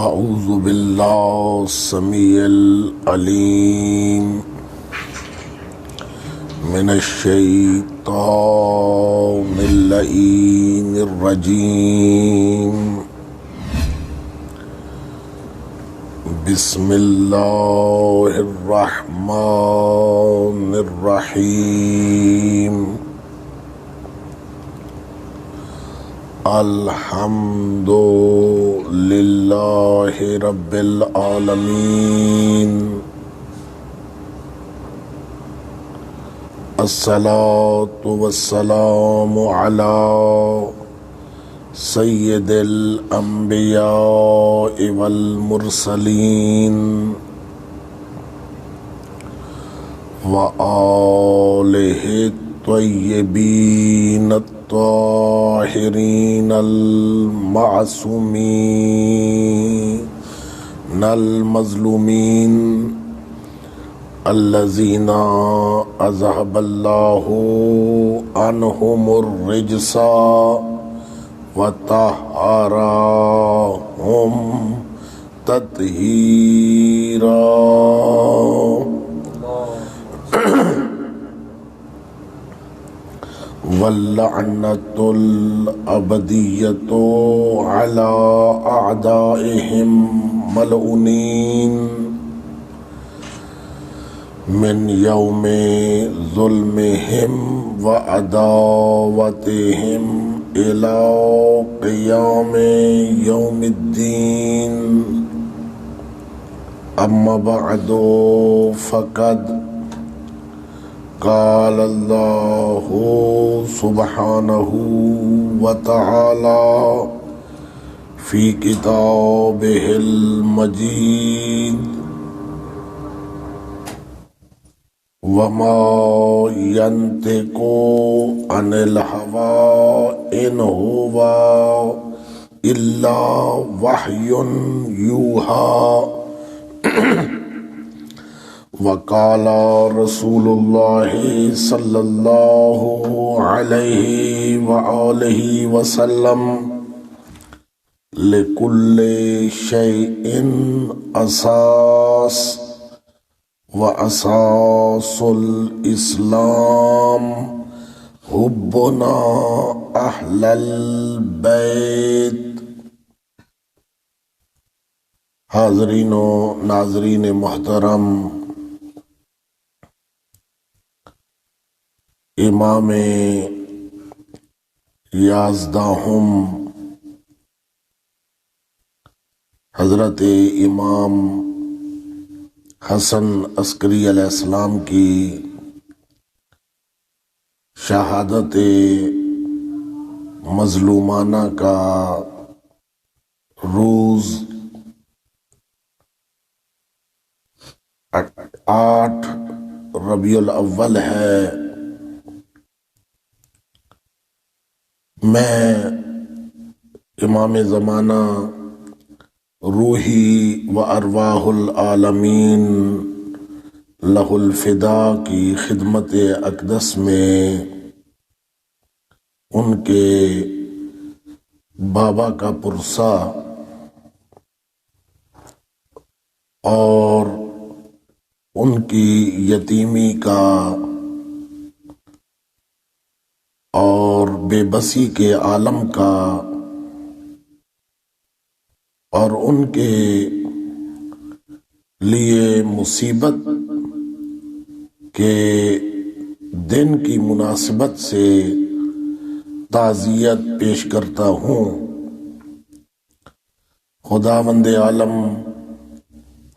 اعوذ باللہ السمیع العلیم من الشیطان اللعین الرجیم بسم اللہ الرحمن الرحیم الحمد للہ رب العالمین الصلاة والسلام علی سید الانبیاء والمرسلین وآلہ الطیبین الطاہرین المعصومین المظلومین الذین اذہب اللہ عنہم الرجس وطہرہم تطہیرا واللعنۃ الابدیۃ علی اعدائہم ملعونین من یوم ظلمہم وعداوتہم الی قیام یوم الدین اما بعد فقد قال اللہ سبحانہ وتعالی فی کتابہ المجید وما ينطق عن الهوى إن هو إلا وحي يوحى وقال رسول الله صلى الله عليه وآله وسلم لكل شيء أساس وأساس الإسلام حبنا أهل البيت۔ حاضرین و ناظرین محترم، امام یازدہم حضرت امام حسن عسکری علیہ السلام کی شہادت مظلومانہ کا روز 8 ربیع الاول ہے۔ میں امام زمانہ روحی و ارواح العالمین لہ الفدا کی خدمت اقدس میں ان کے بابا کا پرسہ اور ان کی یتیمی کا اور بے بسی کے عالم کا اور ان کے لیے مصیبت کے دن کی مناسبت سے تعزیت پیش کرتا ہوں۔ خداوند عالم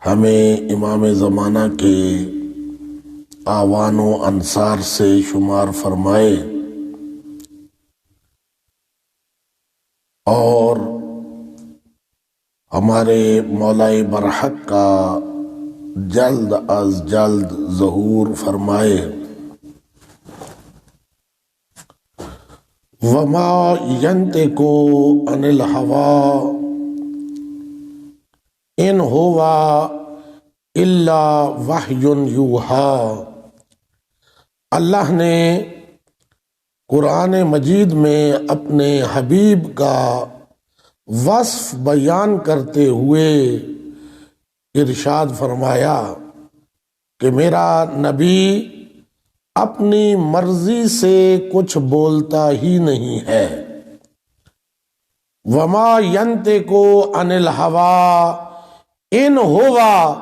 ہمیں امام زمانہ کے اعوان و انصار سے شمار فرمائے اور ہمارے مولائے برحق کا جلد از جلد ظہور فرمائے۔ وما ينطق عن الهوى إن هو إلا وحي يوحى۔ اللہ نے قرآن مجید میں اپنے حبیب کا وصف بیان کرتے ہوئے ارشاد فرمایا کہ میرا نبی اپنی مرضی سے کچھ بولتا ہی نہیں ہے۔ وما ينطق عن الهوى ان ہوا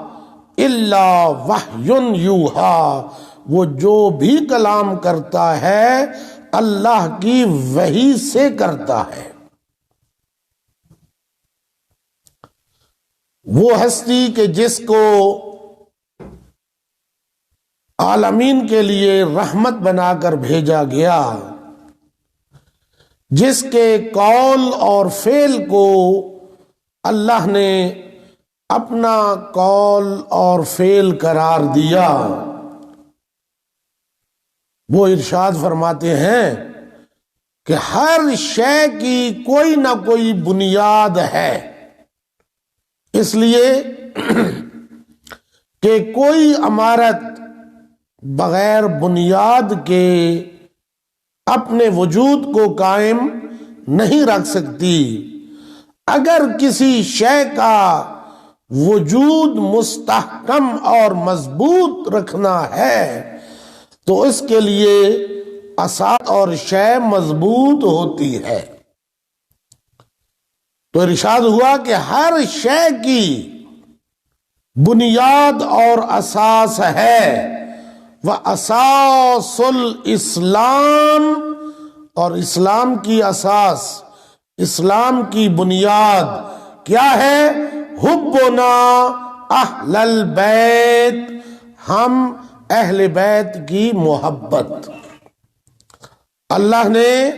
الا وحی یوحی، وہ جو بھی کلام کرتا ہے اللہ کی وحی سے کرتا ہے۔ وہ ہستی کہ جس کو عالمین کے لیے رحمت بنا کر بھیجا گیا، جس کے قول اور فعل کو اللہ نے اپنا قول اور فعل قرار دیا، وہ ارشاد فرماتے ہیں کہ ہر شے کی کوئی نہ کوئی بنیاد ہے، اس لیے کہ کوئی عمارت بغیر بنیاد کے اپنے وجود کو قائم نہیں رکھ سکتی۔ اگر کسی شے کا وجود مستحکم اور مضبوط رکھنا ہے تو اس کے لیے اساس اور شے مضبوط ہوتی ہے۔ تو ارشاد ہوا کہ ہر شے کی بنیاد اور اساس ہے، وَأَسَاسُ الْإِسْلَامِ، اور اسلام کی اساس، اسلام کی بنیاد کیا ہے؟ حبنا اہل البیت، ہم اہل بیت کی محبت۔ اللہ نے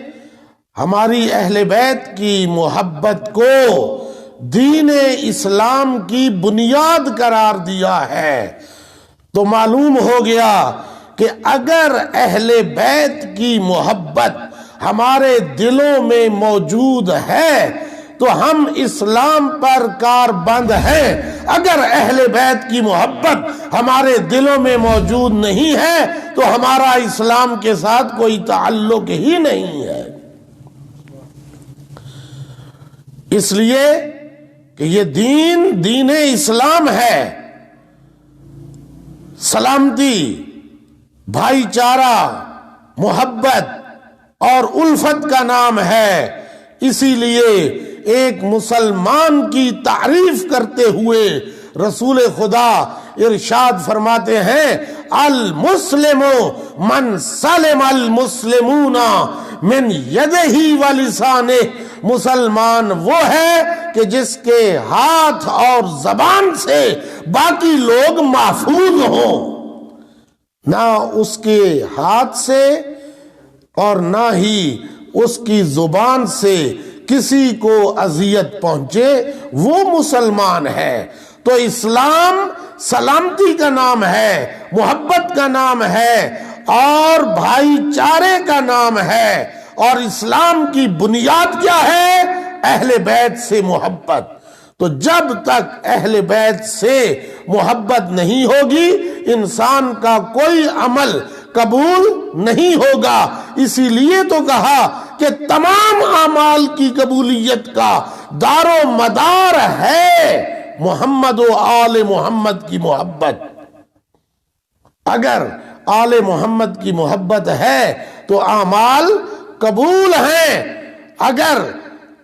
ہماری اہل بیت کی محبت کو دین اسلام کی بنیاد قرار دیا ہے۔ تو معلوم ہو گیا کہ اگر اہل بیت کی محبت ہمارے دلوں میں موجود ہے تو ہم اسلام پر کاربند ہیں۔ اگر اہل بیت کی محبت ہمارے دلوں میں موجود نہیں ہے تو ہمارا اسلام کے ساتھ کوئی تعلق ہی نہیں ہے۔ اس لیے کہ یہ دین اسلام ہے، سلامتی، بھائی چارہ، محبت اور الفت کا نام ہے۔ اسی لیے ایک مسلمان کی تعریف کرتے ہوئے رسول خدا ارشاد فرماتے ہیں، المسلم من سلم المسلمون من یدہ ولسانہ، مسلمان وہ ہے کہ جس کے ہاتھ اور زبان سے باقی لوگ محفوظ ہوں، نہ اس کے ہاتھ سے اور نہ ہی اس کی زبان سے کسی کو اذیت پہنچے، وہ مسلمان ہے۔ تو اسلام سلامتی کا نام ہے، محبت کا نام ہے اور بھائی چارے کا نام ہے۔ اور اسلام کی بنیاد کیا ہے؟ اہل بیت سے محبت۔ تو جب تک اہل بیت سے محبت نہیں ہوگی انسان کا کوئی عمل قبول نہیں ہوگا۔ اسی لیے تو کہا کہ تمام اعمال کی قبولیت کا دار و مدار ہے محمد و آل محمد کی محبت۔ اگر آل محمد کی محبت ہے تو اعمال قبول ہیں، اگر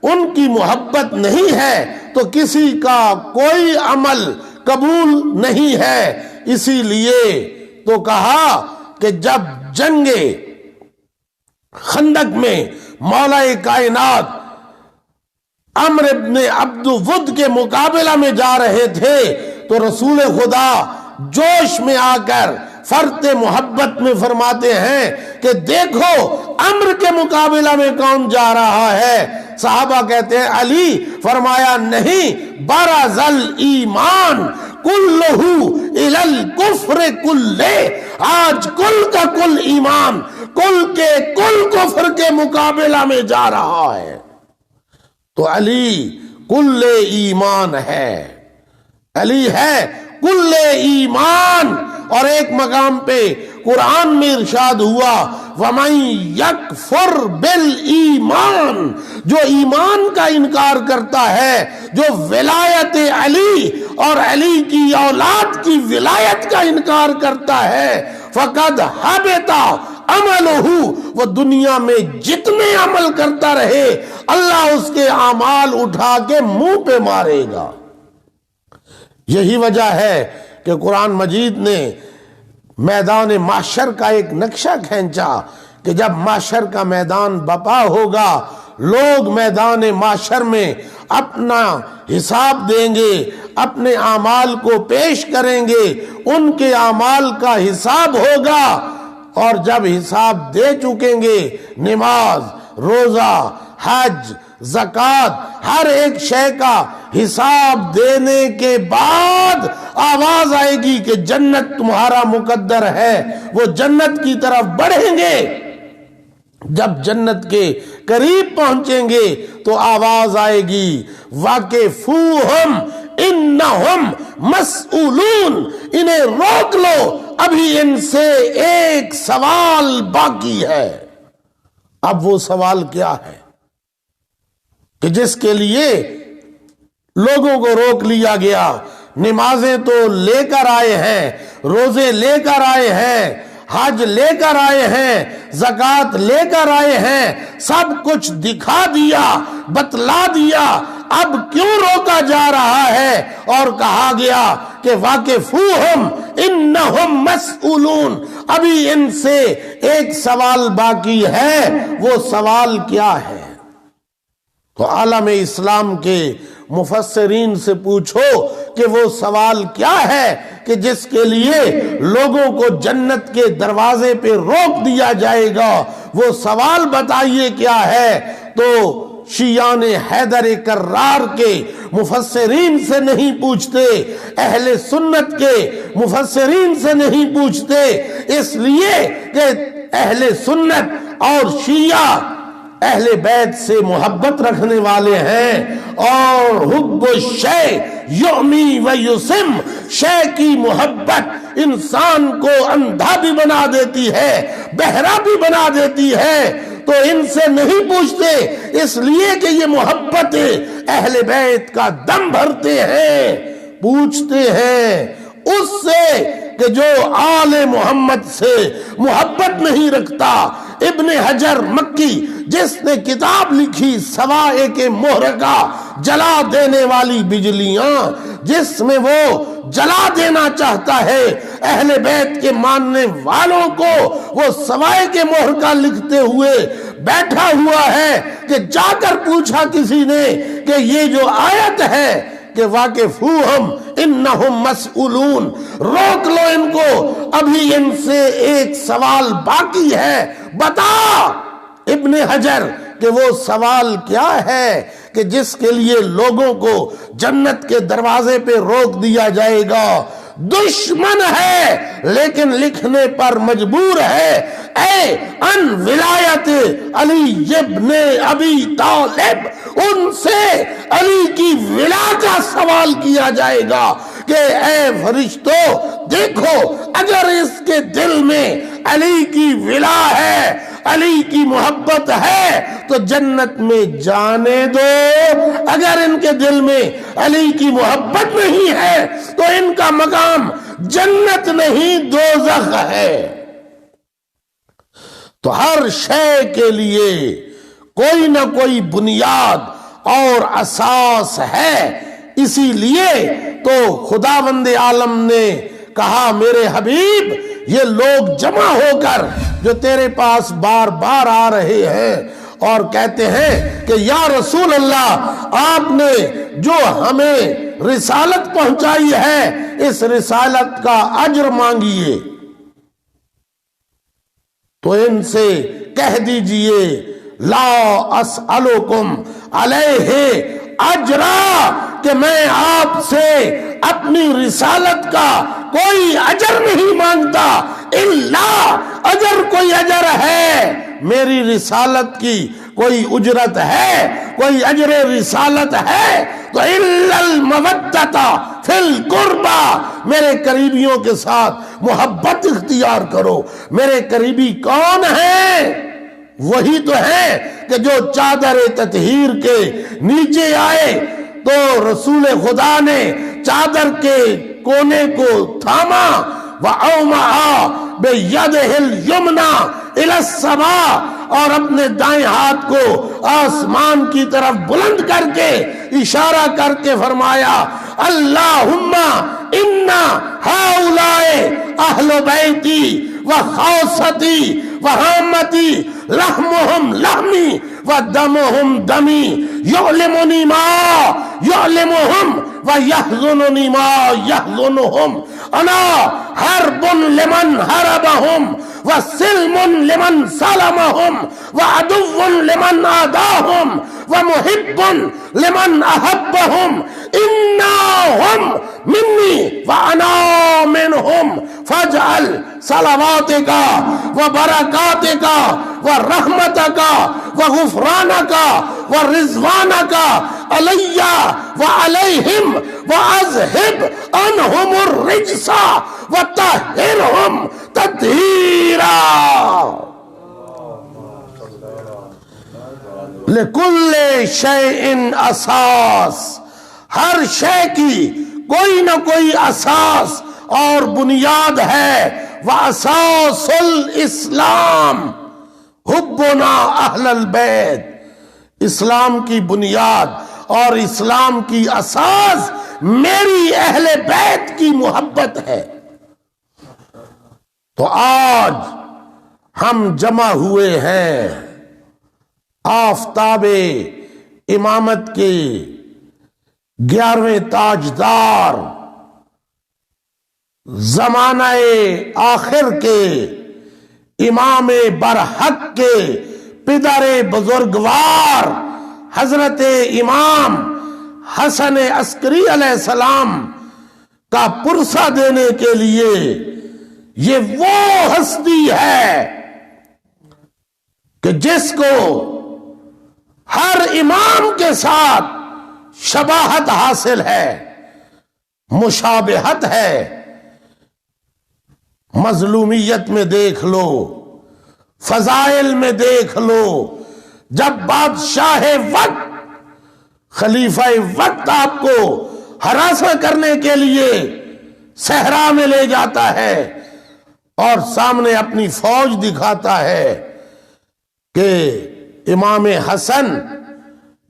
ان کی محبت نہیں ہے تو کسی کا کوئی عمل قبول نہیں ہے۔ اسی لیے تو کہا کہ جب جنگ خندق میں مولا کائنات عمرو ابن عبد ود کے مقابلہ میں جا رہے تھے تو رسول خدا جوش میں آ کر فرط محبت میں فرماتے ہیں کہ دیکھو عمرو کے مقابلہ میں کون جا رہا ہے۔ صحابہ کہتے ہیں علی، فرمایا نہیں، برز الایمان کلہ الی الکفر کلہ، آج کل کا کل ایمان کل کے کل کفر کے مقابلہ میں جا رہا ہے۔ تو علی کل ایمان ہے، علی ہے کل ایمان۔ اور ایک مقام پہ قرآن میں ارشاد ہوا وَمَن يَكْفُرْ بِالْإِيمَانِ، جو ایمان کا انکار کرتا ہے، جو ولایت علی اور علی کی اولاد کی ولایت کا انکار کرتا ہے، فَقَدْ حَبِطَ عَمَلُهُ، وہ دنیا میں جتنے عمل کرتا رہے اللہ اس کے اعمال اٹھا کے منہ پہ مارے گا۔ یہی وجہ ہے کہ قرآن مجید نے میدان محشر کا ایک نقشہ کھینچا کہ جب محشر کا میدان بپا ہوگا، لوگ میدان محشر میں اپنا حساب دیں گے، اپنے اعمال کو پیش کریں گے، ان کے اعمال کا حساب ہوگا، اور جب حساب دے چکیں گے، نماز، روزہ، حج، زکوٰۃ، ہر ایک شے کا حساب دینے کے بعد آواز آئے گی کہ جنت تمہارا مقدر ہے، وہ جنت کی طرف بڑھیں گے۔ جب جنت کے قریب پہنچیں گے تو آواز آئے گی واقفوہم انہم مسئولون، انہیں روک لو، ابھی ان سے ایک سوال باقی ہے۔ اب وہ سوال کیا ہے کہ جس کے لیے لوگوں کو روک لیا گیا؟ نمازیں تو لے کر آئے ہیں، روزے لے کر آئے ہیں، حج لے کر آئے ہیں، زکوٰۃ لے کر آئے ہیں، سب کچھ دکھا دیا، بتلا دیا، اب کیوں روکا جا رہا ہے اور کہا گیا کہ واقفوہم انہم مسئولون، ابھی ان سے ایک سوال باقی ہے۔ وہ سوال کیا ہے؟ تو عالم اسلام کے مفسرین سے پوچھو کہ وہ سوال کیا ہے کہ جس کے لیے لوگوں کو جنت کے دروازے پہ روک دیا جائے گا، وہ سوال بتائیے کیا ہے؟ تو شیعان حیدر کرار کے مفسرین سے نہیں پوچھتے، اہل سنت کے مفسرین سے نہیں پوچھتے، اس لیے کہ اہل سنت اور شیعہ اہل بیت سے محبت رکھنے والے ہیں، اور حب الشیء یعمی و یسم، شے کی محبت انسان کو اندھا بھی بنا دیتی ہے، بہرا بھی بنا دیتی ہے۔ تو ان سے نہیں پوچھتے اس لیے کہ یہ محبت اہل بیت کا دم بھرتے ہیں، پوچھتے ہیں اس سے کہ جو آل محمد سے محبت نہیں رکھتا۔ ابن حجر مکی جس نے کتاب لکھی سوائے کے محرقہ، جلا دینے والی بجلیاں، جس میں وہ جلا دینا چاہتا ہے اہل بیت کے ماننے والوں کو، وہ سوائے کے محرقہ لکھتے ہوئے بیٹھا ہوا ہے کہ جا کر پوچھا کسی نے کہ یہ جو آیت ہے کہ واقفوہم انہم مسئولون، روک لو ان کو، ابھی ان سے ایک سوال باقی ہے، بتا ابن حجر کہ وہ سوال کیا ہے کہ جس کے لیے لوگوں کو جنت کے دروازے پہ روک دیا جائے گا۔ دشمن ہے لیکن لکھنے پر مجبور ہے، اے ان ولایت علی ابن ابی طالب، ان سے علی کی ولا کا سوال کیا جائے گا کہ اے فرشتوں دیکھو، اگر اس کے دل میں علی کی ولا ہے، علی کی محبت ہے تو جنت میں جانے دو، اگر ان کے دل میں علی کی محبت نہیں ہے تو ان کا مقام جنت نہیں دوزخ ہے۔ تو ہر شے کے لیے کوئی نہ کوئی بنیاد اور اساس ہے، اسی لیے تو خداوند عالم نے کہا میرے حبیب یہ لوگ جمع ہو کر جو تیرے پاس بار بار آ رہے ہیں اور کہتے ہیں کہ یا رسول اللہ آپ نے جو ہمیں رسالت پہنچائی ہے اس رسالت کا اجر مانگیے، تو ان سے کہہ دیجئے لا اسألکم علیہ اجرا، کہ میں آپ سے اپنی رسالت کا کوئی اجر نہیں مانگتا، الا اجر کوئی اجر ہے، میری رسالت کی کوئی اجرت ہے، کوئی اجر رسالت ہے تو الا المودۃ فی القربى، میرے قریبیوں کے ساتھ محبت اختیار کرو۔ میرے قریبی کون ہیں؟ وہی تو ہے کہ جو چادر تطہیر کے نیچے آئے تو رسول خدا نے چادر کے کونے کو تھاما، وَأَوْمَعَ بِيَدِهِ الْيُمْنَى إِلَى السَّمَاءِ، اور اپنے دائیں ہاتھ کو آسمان کی طرف بلند کر کے اشارہ کر کے فرمایا اللہم اِنَّا هَؤُلَاءِ اہل بیتی وخاصتی وحامتی لحمہم لحمی ودمہم دمی یعلمنی ما یعلمہم ویحزننی ما یحزنہم انا حرب لمن حربہم وسلم لمن سلمہم وعدو لمن آداہم ومحب لمن احبہم انا ہم منی وانا منہم فاجعل صلواتک وبرکاتک ورحمتک وغفرانک ورضوانک علی وعلیہم واذہب عنہم الرجس وطہرہم تطہیرا۔ لکل شیء اساس، ہر شے کی کوئی نہ کوئی اساس اور بنیاد ہے۔ واساس الاسلام حبنا اہل البیت، اسلام کی بنیاد اور اسلام کی اساس میری اہل بیت کی محبت ہے۔ تو آج ہم جمع ہوئے ہیں آفتاب امامت کے 11ویں تاجدار، زمانہ آخر کے امام برحق کے پدر بزرگوار حضرت امام حسن عسکری علیہ السلام کا پرسہ دینے کے لیے۔ یہ وہ ہستی ہے کہ جس کو ہر امام کے ساتھ شباہت حاصل ہے، مشابہت ہے۔ مظلومیت میں دیکھ لو، فضائل میں دیکھ لو، جب بادشاہ وقت خلیفہ وقت آپ کو ہراساں کرنے کے لیے صحرا میں لے جاتا ہے اور سامنے اپنی فوج دکھاتا ہے کہ امام حسن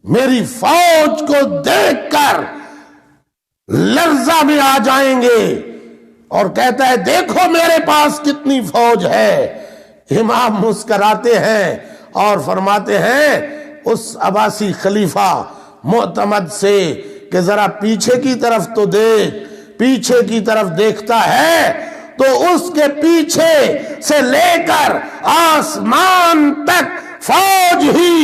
میری فوج کو دیکھ کر لرزہ میں آ جائیں گے، اور کہتا ہے دیکھو میرے پاس کتنی فوج ہے۔ امام مسکراتے ہیں اور فرماتے ہیں اس عباسی خلیفہ معتمد سے کہ ذرا پیچھے کی طرف تو دیکھ۔ پیچھے کی طرف دیکھتا ہے تو اس کے پیچھے سے لے کر آسمان تک فوج ہی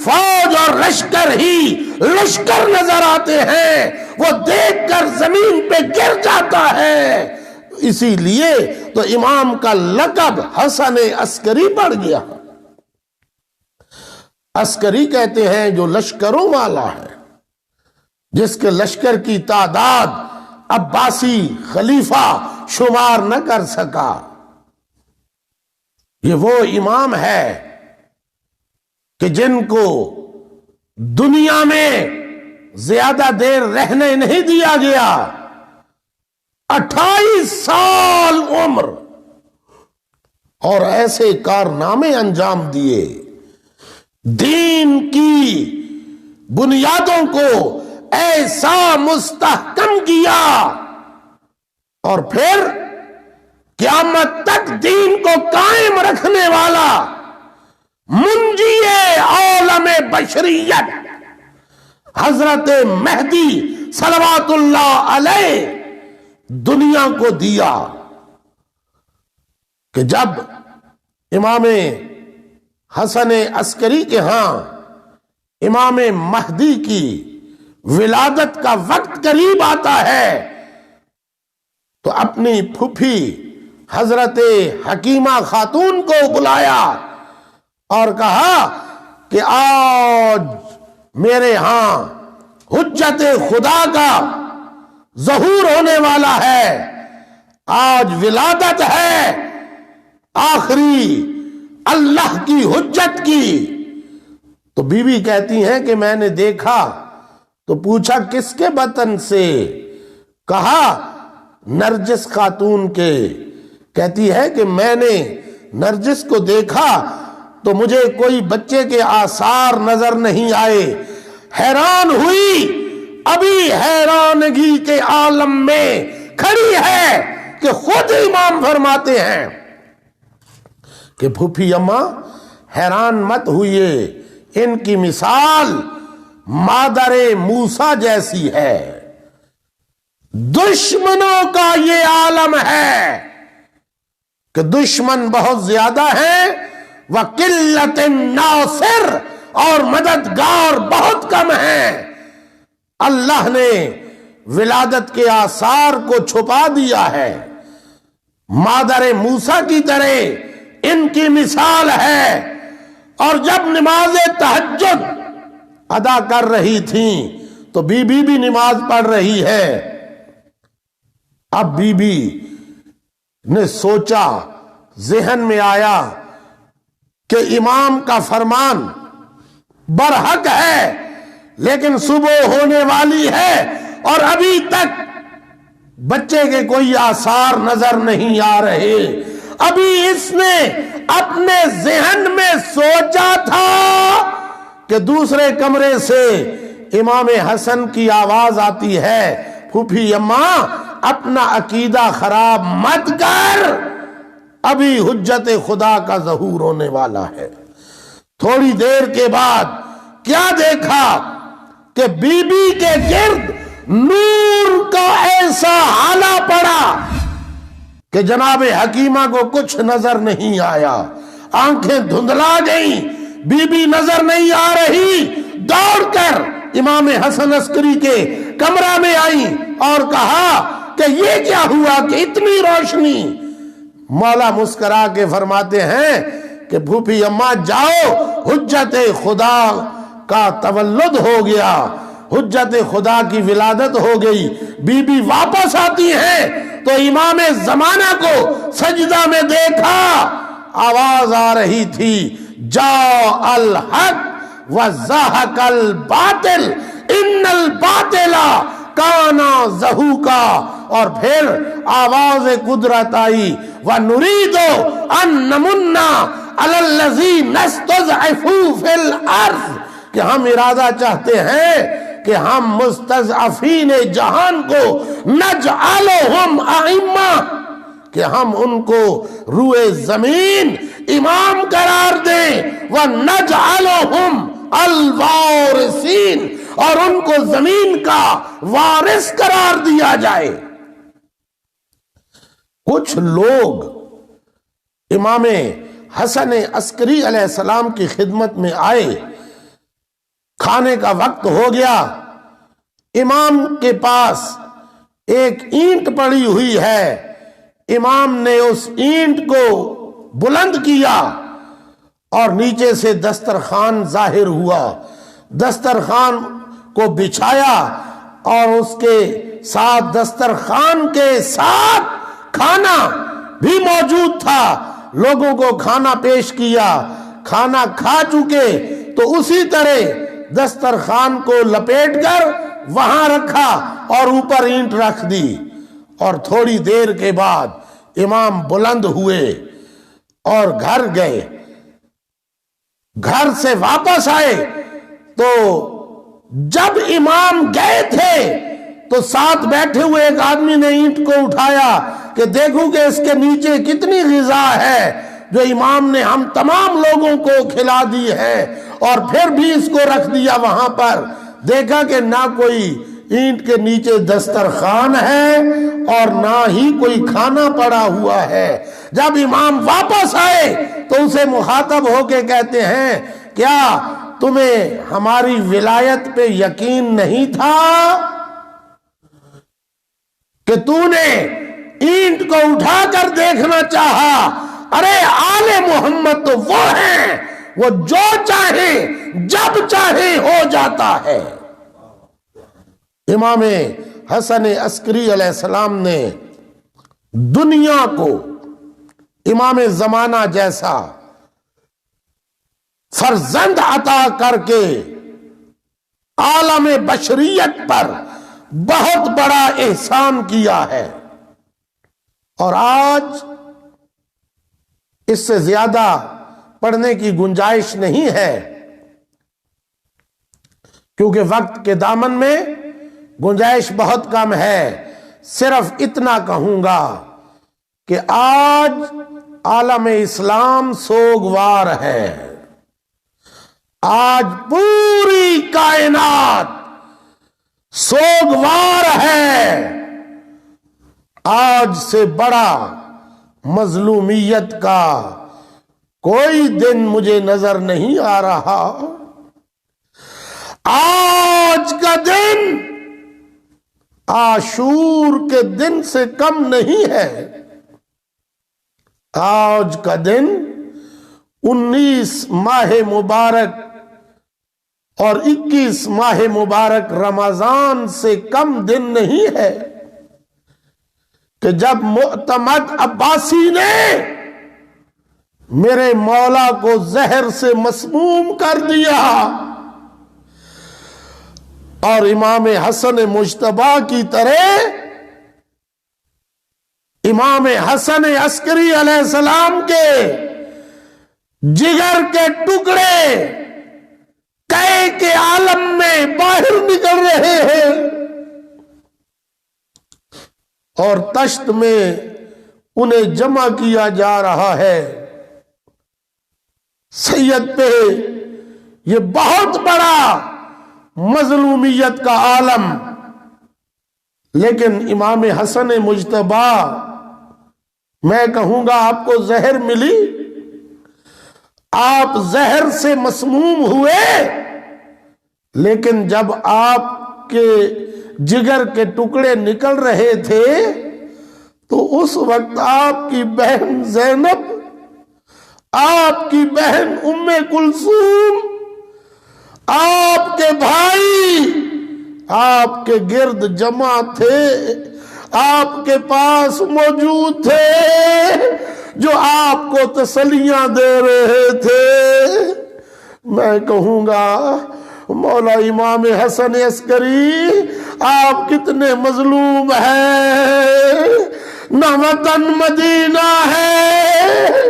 فوج اور لشکر ہی لشکر نظر آتے ہیں۔ وہ دیکھ کر زمین پہ گر جاتا ہے۔ اسی لیے تو امام کا لقب حسن عسکری پڑ گیا۔ عسکری کہتے ہیں جو لشکروں والا ہے، جس کے لشکر کی تعداد عباسی خلیفہ شمار نہ کر سکا۔ یہ وہ امام ہے کہ جن کو دنیا میں زیادہ دیر رہنے نہیں دیا گیا۔ 28 سال عمر اور ایسے کارنامے انجام دیے، دین کی بنیادوں کو ایسا مستحکم کیا، اور پھر قیامت تک دین کو قائم رکھنے والا منجی عالم بشریت حضرت مہدی صلوات اللہ علیہ دنیا کو دیا۔ کہ جب امام حسن عسکری کے ہاں امام مہدی کی ولادت کا وقت قریب آتا ہے تو اپنی پھوپھی حضرت حکیمہ خاتون کو بلایا اور کہا کہ آج میرے ہاں حجت خدا کا ظہور ہونے والا ہے، آج ولادت ہے آخری اللہ کی حجت کی۔ تو بی بی کہتی ہیں کہ میں نے دیکھا، تو پوچھا کس کے بطن سے؟ کہا نرجس خاتون کے۔ کہتی ہے کہ میں نے نرجس کو دیکھا تو مجھے کوئی بچے کے آثار نظر نہیں آئے، حیران ہوئی، ابھی حیرانگی کے عالم میں کھڑی ہے کہ خود امام فرماتے ہیں کہ پھوپھی اماں حیران مت ہوئیے، ان کی مثال مادر موسیٰ جیسی ہے۔ دشمنوں کا یہ عالم ہے کہ دشمن بہت زیادہ ہیں، وَقِلَّةٍ نَاصِرٍ، اور مددگار بہت کم ہیں۔ اللہ نے ولادت کے آثار کو چھپا دیا ہے۔ مادر موسیٰ کی طرح ان کی مثال ہے۔ اور جب نماز تہجد ادا کر رہی تھیں تو بی بی بھی نماز پڑھ رہی ہے۔ اب بی بی نے سوچا، ذہن میں آیا کہ امام کا فرمان برحق ہے، لیکن صبح ہونے والی ہے اور ابھی تک بچے کے کوئی آثار نظر نہیں آ رہے۔ ابھی اس نے اپنے ذہن میں سوچا تھا کہ دوسرے کمرے سے امام حسن کی آواز آتی ہے، پھوپھی اماں اپنا عقیدہ خراب مت کر، ابھی حجت خدا کا ظہور ہونے والا ہے۔ تھوڑی دیر کے بعد کیا دیکھا کہ بی بی کے گرد نور کا ایسا ہالہ پڑا کہ جناب حکیمہ کو کچھ نظر نہیں آیا، آنکھیں دھندلا گئیں، بی بی نظر نہیں آ رہی، دوڑ کر امام حسن عسکری کے کمرہ میں آئیں اور کہا کہ یہ کیا ہوا کہ اتنی روشنی؟ مولا مسکرا کے فرماتے ہیں کہ پھوپھی اماں جاؤ، حجت خدا کا تولد ہو گیا، حجت خدا کی ولادت ہو گئی۔ بی بی واپس آتی ہیں تو امام زمانہ کو سجدہ میں دیکھا، آواز آ رہی تھی جاء الحق وزہق الباطل ان الباطل کان زہوقا، اور پھر آواز قدرت آئی وَنُرِيدُ أَن نَّمُنَّ عَلَى الَّذِينَ اسْتُضْعِفُوا فِي الْأَرْضِ، کہ ہم ارادہ چاہتے ہیں کہ ہم مستضعفین جہان کو نجعلہم ائمہ، کہ ہم ان کو روئے زمین امام قرار دیں، وَنَجْعَلُهُمْ الْوَارِثِينَ، اور ان کو زمین کا وارث قرار دیا جائے۔ کچھ لوگ امام حسن عسکری علیہ السلام کی خدمت میں آئے، کھانے کا وقت ہو گیا، امام کے پاس ایک اینٹ پڑی ہوئی ہے، امام نے اس اینٹ کو بلند کیا اور نیچے سے دسترخوان ظاہر ہوا، دسترخوان کو بچھایا اور اس کے ساتھ دسترخوان کے ساتھ کھانا بھی موجود تھا، لوگوں کو کھانا پیش کیا، کھانا کھا چکے تو اسی طرح دسترخوان کو لپیٹ کر وہاں رکھا اور اوپر اینٹ رکھ دی، اور تھوڑی دیر کے بعد امام بلند ہوئے اور گھر گئے۔ گھر سے واپس آئے تو جب امام گئے تھے تو ساتھ بیٹھے ہوئے ایک آدمی نے اینٹ کو اٹھایا کہ دیکھو کہ اس کے نیچے کتنی غذا ہے جو امام نے ہم تمام لوگوں کو کھلا دی ہے، اور پھر بھی اس کو رکھ دیا وہاں پر۔ دیکھا کہ نہ کوئی اینٹ کے نیچے دسترخوان ہے اور نہ ہی کوئی کھانا پڑا ہوا ہے۔ جب امام واپس آئے تو اسے مخاطب ہو کے کہتے ہیں کیا تمہیں ہماری ولایت پہ یقین نہیں تھا کہ تو نے اینٹ کو اٹھا کر دیکھنا چاہا؟ ارے آل محمد تو وہ ہیں وہ جو چاہے جب چاہے ہو جاتا ہے۔ امام حسن عسکری علیہ السلام نے دنیا کو امام زمانہ جیسا فرزند عطا کر کے عالم بشریت پر بہت بڑا احسان کیا ہے، اور آج اس سے زیادہ پڑھنے کی گنجائش نہیں ہے، کیونکہ وقت کے دامن میں گنجائش بہت کم ہے۔ صرف اتنا کہوں گا کہ آج عالم اسلام سوگوار ہے، آج پوری کائنات سوگوار ہے۔ آج سے بڑا مظلومیت کا کوئی دن مجھے نظر نہیں آ رہا۔ آج کا دن عاشور کے دن سے کم نہیں ہے۔ آج کا دن 19 ماہ مبارک اور 21 ماہ مبارک رمضان سے کم دن نہیں ہے کہ جب معتمد عباسی نے میرے مولا کو زہر سے مسموم کر دیا، اور امام حسن مجتبی کی طرح امام حسن عسکری علیہ السلام کے جگر کے ٹکڑے قے کے عالم میں باہر نکل رہے ہیں، اور تشت میں انہیں جمع کیا جا رہا ہے۔ سید پہ یہ بہت بڑا مظلومیت کا عالم، لیکن امام حسن مجتبی، میں کہوں گا آپ کو زہر ملی، آپ زہر سے مسموم ہوئے، لیکن جب آپ کے جگر کے ٹکڑے نکل رہے تھے تو اس وقت آپ کی بہن زینب، آپ کی بہن ام کلثوم، آپ کے بھائی آپ کے گرد جمع تھے، آپ کے پاس موجود تھے، جو آپ کو تسلیاں دے رہے تھے۔ میں کہوں گا مولا امام حسن عسکری، آپ کتنے مظلوم ہیں، نہ وطن مدینہ ہے،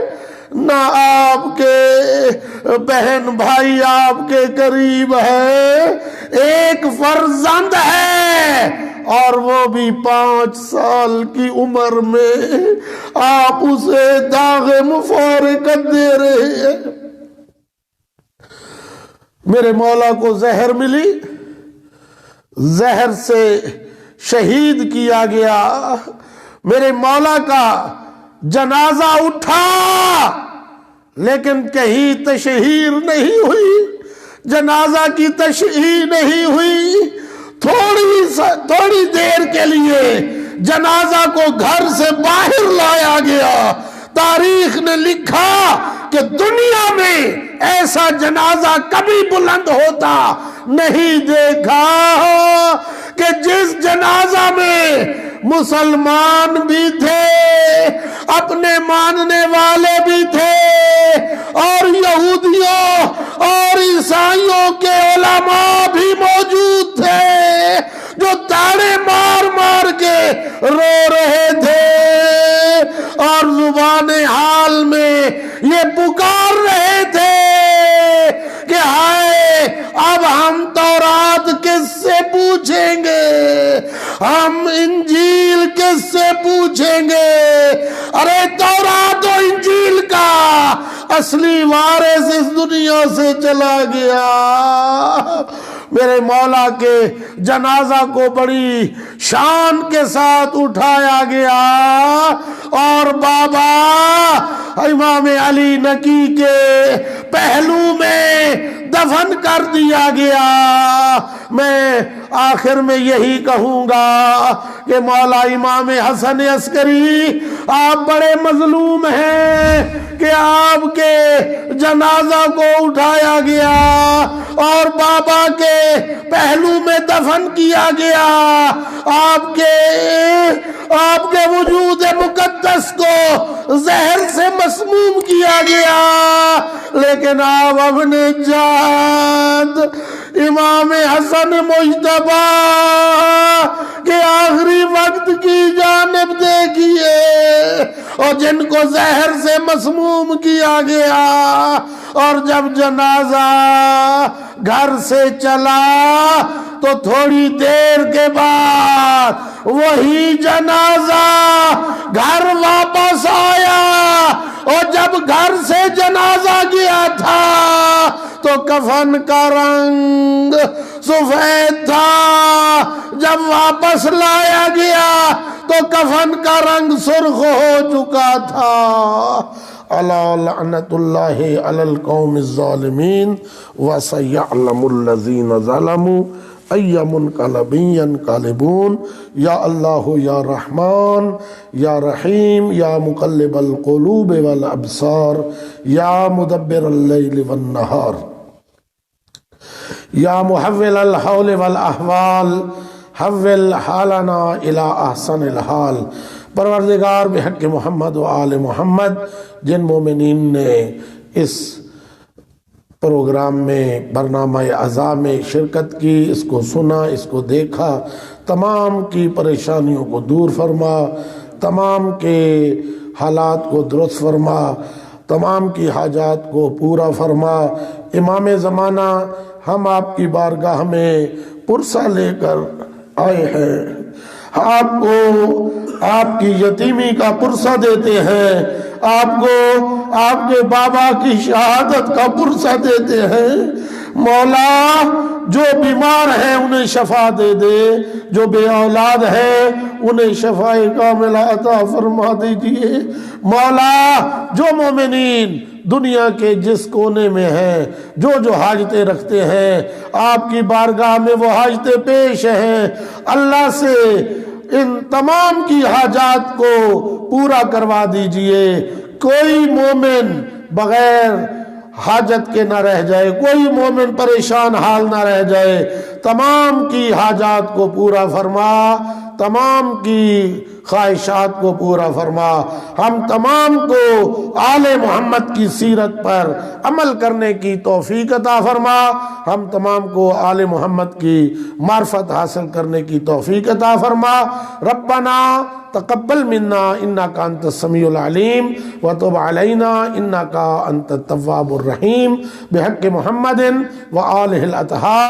نہ آپ کے بہن بھائی آپ کے قریب ہے، ایک فرزند ہے اور وہ بھی 5 سال کی عمر میں آپ اسے داغ مفارقت دے رہے ہیں۔ میرے مولا کو زہر ملی، زہر سے شہید کیا گیا، میرے مولا کا جنازہ اٹھا، لیکن کہیں تشہیر نہیں ہوئی، جنازہ کی تشہیر نہیں ہوئی۔ تھوڑی دیر کے لیے جنازہ کو گھر سے باہر لایا گیا۔ تاریخ نے لکھا کہ دنیا میں ایسا جنازہ کبھی بلند ہوتا نہیں دیکھا کہ جس جنازہ میں مسلمان بھی تھے، اپنے ماننے والے بھی تھے، اور یہودیوں اور عیسائیوں کے علماء بھی موجود تھے، جو تاڑے مار مار کے رو رہے تھے اور زبان حال میں یہ پکار رہے تھے کہ ہائے، اب ہم تورات کس سے پوچھیں گے، ہم انجیل کس سے پوچھیں گے؟ ارے تورات و انجیل کا اصلی وارث اس دنیا سے چلا گیا۔ میرے مولا کے جنازہ کو بڑی شان کے ساتھ اٹھایا گیا، اور بابا امام علی نقی کے پہلو میں دفن کر دیا گیا۔ میں آخر میں یہی کہوں گا کہ مولا امام حسن عسکری آپ بڑے مظلوم ہیں کہ آپ کے جنازہ کو اٹھایا گیا اور بابا کے پہلو میں دفن کیا گیا، آپ کے وجود مقدس کو زہر سے مسموم کیا گیا، لیکن آپ اپنے جان امام حسن مجتبی کے آخری وقت کی جانب دیکھیے، اور جن کو زہر سے مسموم کیا گیا، اور جب جنازہ گھر سے چلا تو تھوڑی دیر کے بعد وہی جنازہ گھر واپس آیا، اور جب گھر سے جنازہ گیا تھا تو کفن کا رنگ سفید تھا، جب واپس لایا گیا تو کفن کا رنگ سرخ ہو چکا تھا۔ الا لعنت اللہ علی القوم الظالمین وسیعلم الذین ظلموا ای منقلب ینقلبون۔ یا اللہ یا رحمان یا رحیم یا مقلب القلوب والابصار یا مدبر اللیل والنہار یا محول الحول والاحوال حول حالنا الی احسن الحال۔ پروردگار بحق محمد و آل محمد، جن مومنین نے اس پروگرام میں برنامہ اعزا میں شرکت کی، اس کو سنا، اس کو دیکھا، تمام کی پریشانیوں کو دور فرما، تمام کے حالات کو درست فرما، تمام کی حاجات کو پورا فرما۔ امام زمانہ، ہم آپ کی بارگاہ میں پرسہ لے کر آئے ہیں، آپ کو آپ کی یتیمی کا پرسہ دیتے ہیں، آپ کو آپ کے بابا کی شہادت کا پرسہ دیتے ہیں۔ مولا، جو بیمار ہیں انہیں شفا دے دے، جو بے اولاد ہیں انہیں شفاء کاملہ عطا فرما دیجئے۔ مولا، جو مومنین دنیا کے جس کونے میں ہیں، جو حاجتیں رکھتے ہیں، آپ کی بارگاہ میں وہ حاجتیں پیش ہیں، اللہ سے ان تمام کی حاجات کو پورا کروا دیجئے۔ کوئی مومن بغیر حاجت کے نہ رہ جائے، کوئی مومن پریشان حال نہ رہ جائے، تمام کی حاجات کو پورا فرما، تمام کی خواہشات کو پورا فرما۔ ہم تمام کو آل محمد کی سیرت پر عمل کرنے کی توفیق عطا فرما، ہم تمام کو آل محمد کی معرفت حاصل کرنے کی توفیق عطا فرما۔ ربنا تقبل منا انک انت السمیع العلیم وتب علینا انک انت التواب الرحیم بحق محمد و آلہ الاطہار۔